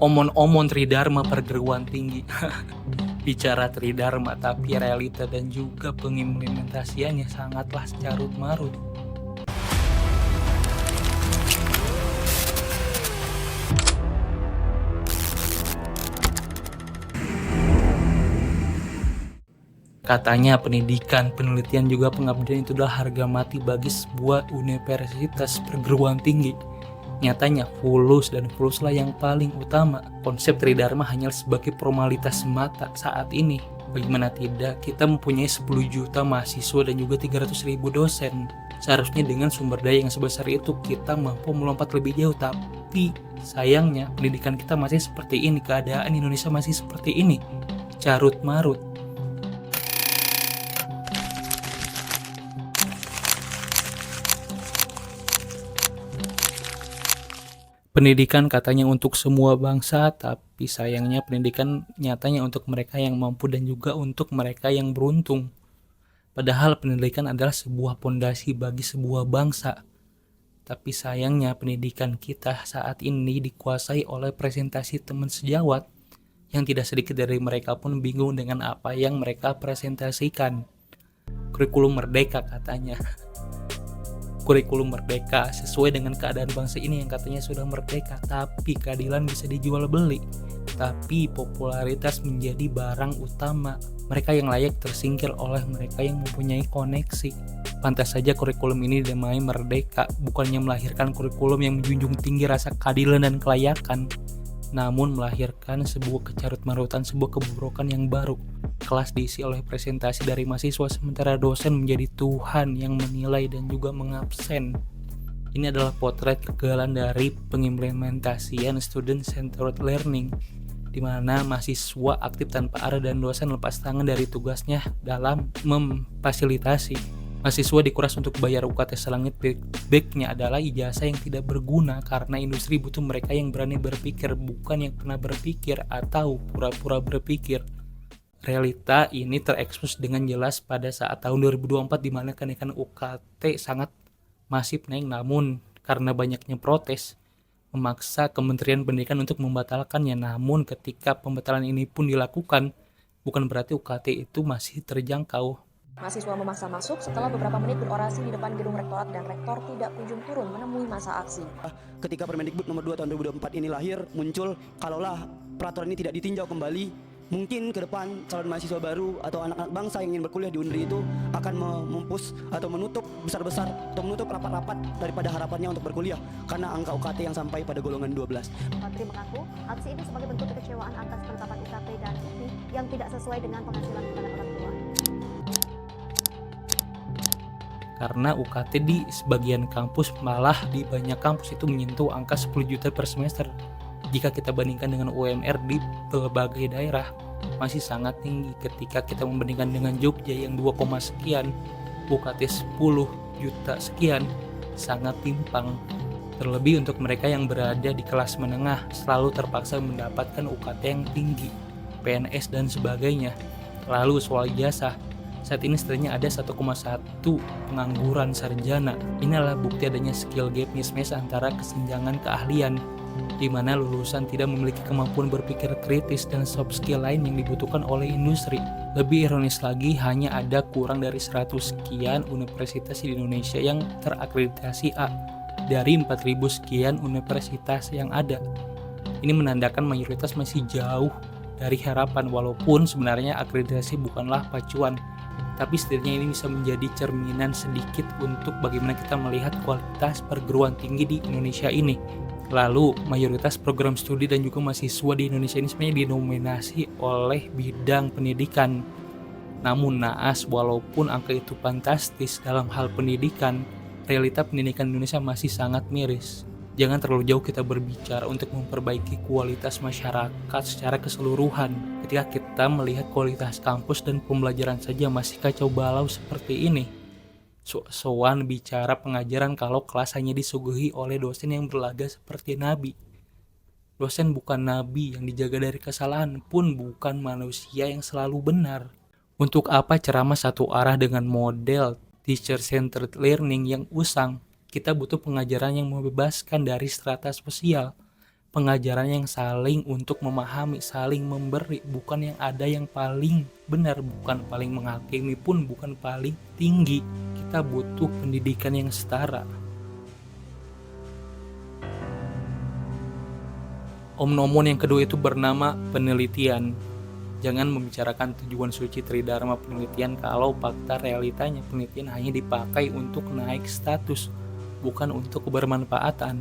Omon-omon Tridharma perguruan tinggi. Bicara Tridharma tapi realita dan juga pengimplementasiannya sangatlah carut marut. Katanya pendidikan, penelitian juga pengabdian itu adalah harga mati bagi sebuah universitas perguruan tinggi. Nyatanya fulus dan fuluslah yang paling utama. Konsep Tridharma hanya sebagai formalitas semata saat ini. Bagaimana tidak, kita mempunyai 10 juta mahasiswa dan juga 300.000 dosen. Seharusnya dengan sumber daya yang sebesar itu kita mampu melompat lebih jauh. Tapi sayangnya pendidikan kita masih seperti ini, keadaan Indonesia masih seperti ini. Carut marut. Pendidikan katanya untuk semua bangsa, tapi sayangnya pendidikan nyatanya untuk mereka yang mampu dan juga untuk mereka yang beruntung. Padahal pendidikan adalah sebuah pondasi bagi sebuah bangsa. Tapi sayangnya pendidikan kita saat ini dikuasai oleh presentasi teman sejawat yang tidak sedikit dari mereka pun bingung dengan apa yang mereka presentasikan. Kurikulum merdeka katanya. Kurikulum merdeka sesuai dengan keadaan bangsa ini yang katanya sudah merdeka, tapi keadilan bisa dijual beli, tapi popularitas menjadi barang utama. Mereka yang layak tersingkir oleh mereka yang mempunyai koneksi. Pantas saja kurikulum ini dinamai merdeka, bukannya melahirkan kurikulum yang menjunjung tinggi rasa keadilan dan kelayakan, namun melahirkan sebuah kecarut-marutan, sebuah kebobrokan yang baru. Kelas diisi oleh presentasi dari mahasiswa sementara dosen menjadi Tuhan yang menilai dan juga mengabsen. Ini adalah potret kegagalan dari pengimplementasian student centered learning, di mana mahasiswa aktif tanpa arah dan dosen lepas tangan dari tugasnya dalam memfasilitasi. Mahasiswa dikuras untuk bayar UKT selangit, backnya adalah ijazah yang tidak berguna karena industri butuh mereka yang berani berpikir, bukan yang pernah berpikir atau pura-pura berpikir. Realita ini terekspos dengan jelas pada saat tahun 2024 di mana kenaikan UKT sangat masif naik, namun karena banyaknya protes memaksa Kementerian Pendidikan untuk membatalkannya. Namun ketika pembatalan ini pun dilakukan, bukan berarti UKT itu masih terjangkau. Mahasiswa memaksa masuk setelah beberapa menit berorasi di depan gedung rektorat dan rektor tidak kunjung turun menemui masa aksi. Ketika Permendikbud nomor 2 tahun 2024 ini lahir, muncul kalaulah peraturan ini tidak ditinjau kembali, mungkin ke depan calon mahasiswa baru atau anak-anak bangsa yang ingin berkuliah di UNRI itu akan memupus atau menutup besar-besar atau menutup rapat-rapat daripada harapannya untuk berkuliah karena angka UKT yang sampai pada golongan 12. Menteri mengaku aksi ini sebagai bentuk kekecewaan atas penetapan UKT dan UPI yang tidak sesuai dengan penghasilan bulanan orang tua. Karena UKT di sebagian kampus, malah di banyak kampus itu menyentuh angka 10 juta per semester. Jika kita bandingkan dengan UMR di berbagai daerah, masih sangat tinggi. Ketika kita membandingkan dengan Jogja yang 2, sekian, UKT 10 juta sekian, sangat timpang. Terlebih untuk mereka yang berada di kelas menengah, selalu terpaksa mendapatkan UKT yang tinggi, PNS dan sebagainya. Lalu soal ijazah, saat ini setidaknya ada 1,1 pengangguran sarjana. Ini adalah bukti adanya skill gap mismatch antara kesenjangan keahlian, di mana lulusan tidak memiliki kemampuan berpikir kritis dan soft skill lain yang dibutuhkan oleh industri. Lebih ironis lagi, hanya ada kurang dari 100 sekian universitas di Indonesia yang terakreditasi A dari 4.000 sekian universitas yang ada. Ini menandakan mayoritas masih jauh dari harapan, walaupun sebenarnya akreditasi bukanlah pacuan, tapi setidaknya ini bisa menjadi cerminan sedikit untuk bagaimana kita melihat kualitas perguruan tinggi di Indonesia ini. Lalu mayoritas program studi dan juga mahasiswa di Indonesia ini sebenarnya didominasi oleh bidang pendidikan. Namun naas, walaupun angka itu fantastis dalam hal pendidikan, realita pendidikan Indonesia masih sangat miris. Jangan terlalu jauh kita berbicara untuk memperbaiki kualitas masyarakat secara keseluruhan. Ketika kita melihat kualitas kampus dan pembelajaran saja masih kacau balau seperti ini, soan bicara pengajaran kalau kelas hanya disuguhi oleh dosen yang berlaga seperti nabi. Dosen bukan nabi yang dijaga dari kesalahan, pun bukan manusia yang selalu benar. Untuk apa ceramah satu arah dengan model teacher-centered learning yang usang? Kita butuh pengajaran yang membebaskan dari strata sosial. pengajaran yang saling untuk memahami, saling memberi, bukan yang ada yang paling benar, bukan paling menghakimi pun bukan paling tinggi. Kita butuh pendidikan yang setara. Omnomon yang kedua itu bernama penelitian. Jangan membicarakan tujuan suci Tridharma penelitian kalau fakta realitanya penelitian hanya dipakai untuk naik status, bukan untuk kebermanfaatan.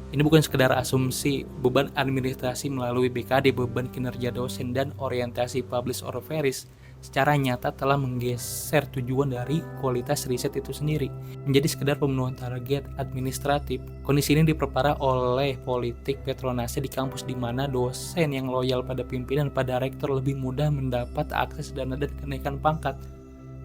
Ini bukan sekedar asumsi. Beban administrasi melalui BKD, beban kinerja dosen, dan orientasi publish or perish secara nyata telah menggeser tujuan dari kualitas riset itu sendiri menjadi sekedar pemenuhan target administratif. Kondisi ini diperparah oleh politik patronase di kampus di mana dosen yang loyal pada pimpinan, pada rektor lebih mudah mendapat akses dana dan kenaikan pangkat.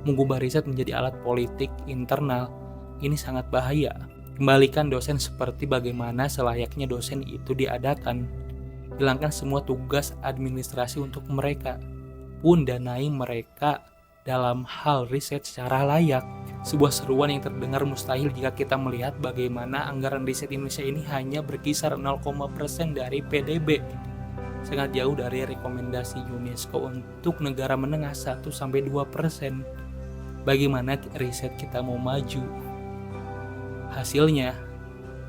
Mengubah riset menjadi alat politik internal, ini sangat bahaya. Kembalikan dosen seperti bagaimana selayaknya dosen itu diadakan. Hilangkan semua tugas administrasi untuk mereka, pun danai mereka dalam hal riset secara layak. Sebuah seruan yang terdengar mustahil jika kita melihat bagaimana anggaran riset Indonesia ini hanya berkisar 0,% dari PDB. Sangat jauh dari rekomendasi UNESCO untuk negara menengah 1-2%. Bagaimana riset kita mau maju? Hasilnya,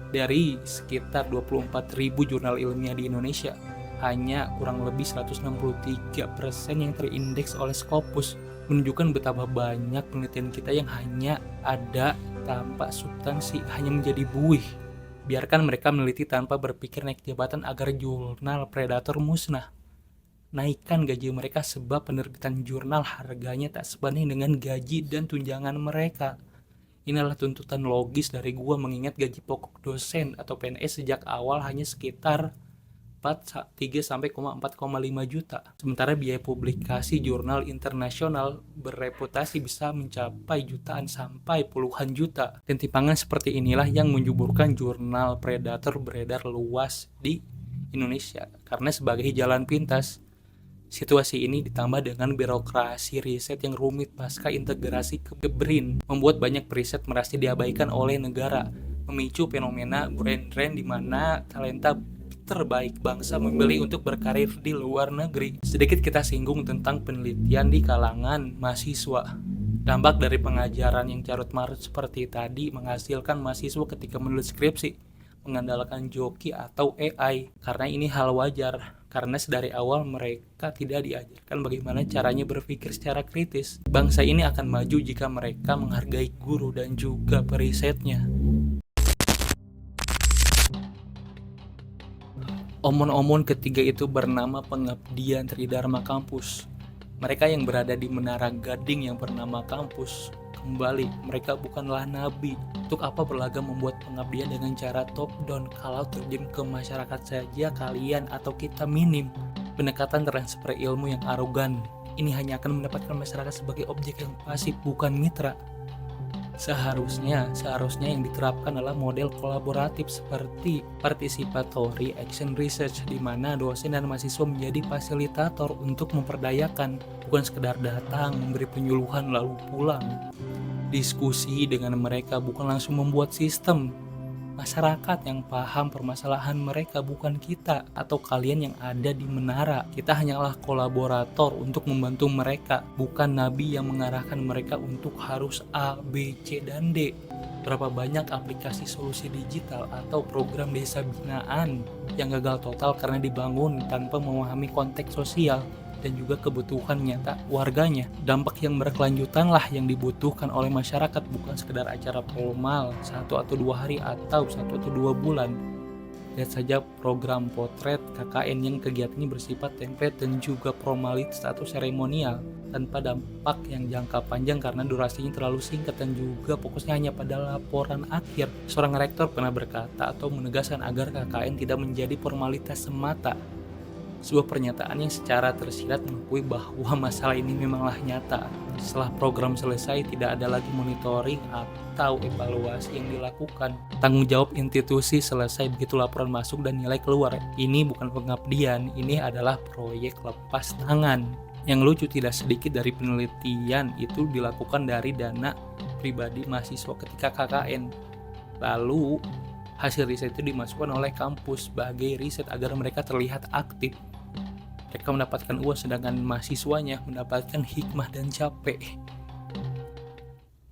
dari sekitar 24.000 jurnal ilmiah di Indonesia, hanya kurang lebih 163% yang terindeks oleh Scopus, menunjukkan betapa banyak penelitian kita yang hanya ada tanpa substansi, hanya menjadi buih. Biarkan mereka meneliti tanpa berpikir naik jabatan agar jurnal predator musnah. Naikkan gaji mereka sebab penerbitan jurnal harganya tak sebanding dengan gaji dan tunjangan mereka. Inilah tuntutan logis dari gua mengingat gaji pokok dosen atau PNS sejak awal hanya sekitar 3,4,5 juta. Sementara biaya publikasi jurnal internasional bereputasi bisa mencapai jutaan sampai puluhan juta. Dan timpangan seperti inilah yang menjuburkan jurnal predator beredar luas di Indonesia. Karena sebagai jalan pintas, situasi ini ditambah dengan birokrasi riset yang rumit pasca integrasi ke BRIN, membuat banyak periset merasa diabaikan oleh negara, memicu fenomena brain drain di mana talenta terbaik bangsa memilih untuk berkarir di luar negeri. Sedikit kita singgung tentang penelitian di kalangan mahasiswa. Dampak dari pengajaran yang carut-marut seperti tadi menghasilkan mahasiswa ketika menulis skripsi mengandalkan joki atau AI, karena ini hal wajar. Karena sedari awal mereka tidak diajarkan bagaimana caranya berpikir secara kritis. Bangsa ini akan maju jika mereka menghargai guru dan juga perisetnya. Omon-omon ketiga itu bernama pengabdian Tridharma Kampus. Mereka yang berada di menara gading yang bernama kampus. Kembali, mereka bukanlah nabi. Untuk apa berlagak membuat pengabdian dengan cara top down kalau terjun ke masyarakat saja kalian atau kita minim. Pendekatan transfer ilmu yang arogan ini hanya akan mendapatkan masyarakat sebagai objek yang pasif, bukan mitra. Seharusnya yang diterapkan adalah model kolaboratif seperti participatory action research, di mana dosen dan mahasiswa menjadi fasilitator untuk memperdayakan, bukan sekedar datang memberi penyuluhan lalu pulang. Diskusi dengan mereka, bukan langsung membuat sistem. Masyarakat yang paham permasalahan mereka, bukan kita atau kalian yang ada di menara. Kita hanyalah kolaborator untuk membantu mereka, bukan nabi yang mengarahkan mereka untuk harus A, B, C, dan D. Berapa banyak aplikasi solusi digital atau program desa binaan yang gagal total karena dibangun tanpa memahami konteks sosial dan juga kebutuhan nyata warganya. Dampak yang berkelanjutan lah yang dibutuhkan oleh masyarakat, bukan sekedar acara formal 1 atau 2 hari atau 1 atau 2 bulan. Lihat saja program potret KKN yang kegiatannya bersifat template dan juga formalitas atau seremonial tanpa dampak yang jangka panjang karena durasinya terlalu singkat dan juga fokusnya hanya pada laporan akhir. Seorang rektor pernah berkata atau menegaskan agar KKN tidak menjadi formalitas semata. Sebuah pernyataan yang secara tersirat mengakui bahwa masalah ini memanglah nyata. Setelah program selesai, tidak ada lagi monitoring atau evaluasi yang dilakukan. Tanggung jawab institusi selesai begitu laporan masuk dan nilai keluar. Ini bukan pengabdian, ini adalah proyek lepas tangan. Yang lucu, tidak sedikit dari penelitian itu dilakukan dari dana pribadi mahasiswa ketika KKN. Lalu Hasil riset itu dimasukkan oleh kampus sebagai riset agar mereka terlihat aktif. Mereka mendapatkan uang sedangkan mahasiswanya mendapatkan hikmah dan capek.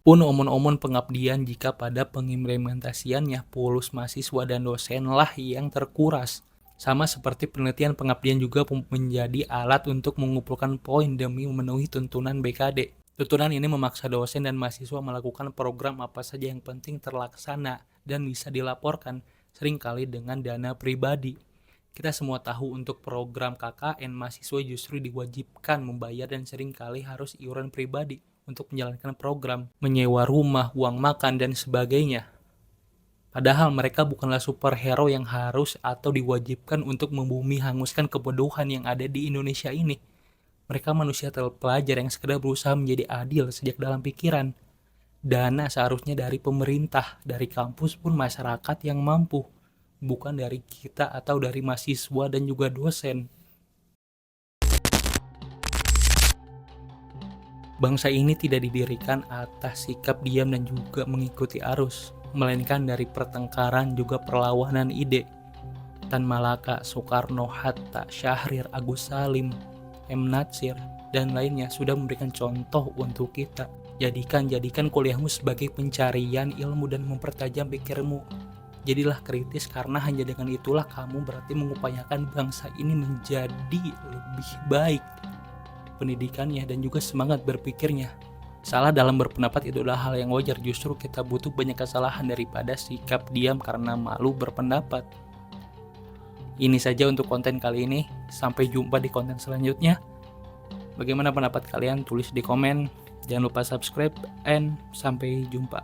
Pun omon-omon pengabdian jika pada pengimplementasiannya pulus mahasiswa dan dosenlah yang terkuras. Sama seperti penelitian, pengabdian juga menjadi alat untuk mengumpulkan poin demi memenuhi tuntunan BKD. Tuntunan ini memaksa dosen dan mahasiswa melakukan program apa saja yang penting terlaksana dan bisa dilaporkan, seringkali dengan dana pribadi. Kita semua tahu untuk program KKN, mahasiswa justru diwajibkan membayar dan seringkali harus iuran pribadi untuk menjalankan program, menyewa rumah, uang makan, dan sebagainya. Padahal mereka bukanlah superhero yang harus atau diwajibkan untuk membumi hanguskan kebodohan yang ada di Indonesia ini. Mereka manusia terpelajar yang sekedar berusaha menjadi adil sejak dalam pikiran. Dana seharusnya dari pemerintah, dari kampus pun masyarakat yang mampu, bukan dari kita atau dari mahasiswa dan juga dosen. Bangsa ini tidak didirikan atas sikap diam dan juga mengikuti arus, melainkan dari pertengkaran juga perlawanan ide. Tan Malaka, Soekarno, Hatta, Syahrir, Agus Salim, M. Natsir, dan lainnya sudah memberikan contoh untuk kita. Jadikan kuliahmu sebagai pencarian ilmu dan mempertajam pikirmu. Jadilah kritis karena hanya dengan itulah kamu berarti mengupayakan bangsa ini menjadi lebih baik. Pendidikannya dan juga semangat berpikirnya. Salah dalam berpendapat itu adalah hal yang wajar, justru kita butuh banyak kesalahan daripada sikap diam karena malu berpendapat. Ini saja untuk konten kali ini, sampai jumpa di konten selanjutnya. Bagaimana pendapat kalian? Tulis di komen. Jangan lupa subscribe and sampai jumpa.